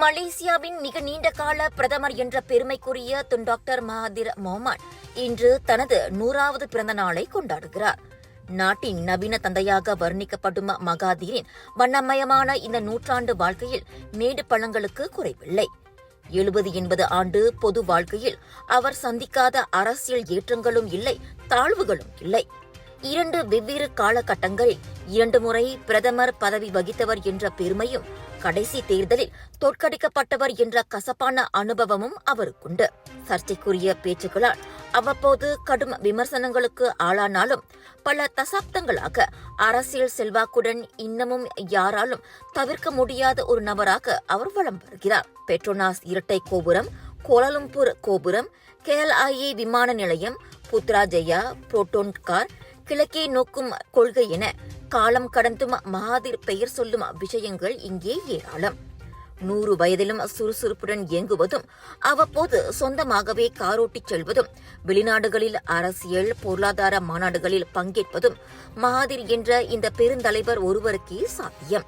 மலேசியாவின் மிக நீண்ட கால பிரதமர் என்ற பெருமைக்குரிய துன் டாக்டர் மகாதிர் மொஹமட் இன்று தனது 100வது பிறந்த நாளை கொண்டாடுகிறார். நாட்டின் நவீன தந்தையாக வர்ணிக்கப்படும் மகாதீரின் வண்ணமயமான இந்த நூற்றாண்டு வாழ்க்கையில் மேடு பள்ளங்களுக்கு குறைவில்லை. 70-80 ஆண்டு பொது வாழ்க்கையில் அவர் சந்திக்காத அரசியல் ஏற்றங்களும் இல்லை, தாழ்வுகளும் இல்லை. 2 வெவ்வேறு காலகட்டங்களில் 2 முறை பிரதமர் பதவி வகித்தவர் என்ற பெருமையும், கடைசி தேர்தலில் தோற்கடிக்கப்பட்டவர் என்ற கசப்பான அனுபவமும் அவருக்குண்டு. சர்ச்சைக்குரிய பேச்சுக்களால் அவ்வப்போது கடும் விமர்சனங்களுக்கு ஆளானாலும் பல தசாப்தங்களாக அரசியல் செல்வாக்குடன் இன்னமும் யாராலும் தவிர்க்க முடியாத ஒரு நபராக அவர் வலம் வருகிறார். பெட்ரோனாஸ் இரட்டை கோபுரம், கோலாலம்பூர் கோபுரம், KLIA விமான நிலையம், புத்ராஜயா, புரோட்டோன் கார், கிழக்கே நோக்கும் கொள்கை என காலம் கடந்தும் மகாதிர் பெயர் சொல்லும் விஷயங்கள் இங்கே ஏராளம். 100 வயதிலும் சுறுசுறுப்புடன் இயங்குவதும், அவ்வப்போது சொந்தமாகவே காரோட்டிச் செல்வதும், வெளிநாடுகளில் அரசியல் பொருளாதார மாநாடுகளில் பங்கேற்பதும் மகாதிர் என்ற இந்த பெருந்தலைவர் ஒருவருக்கே சாத்தியம்.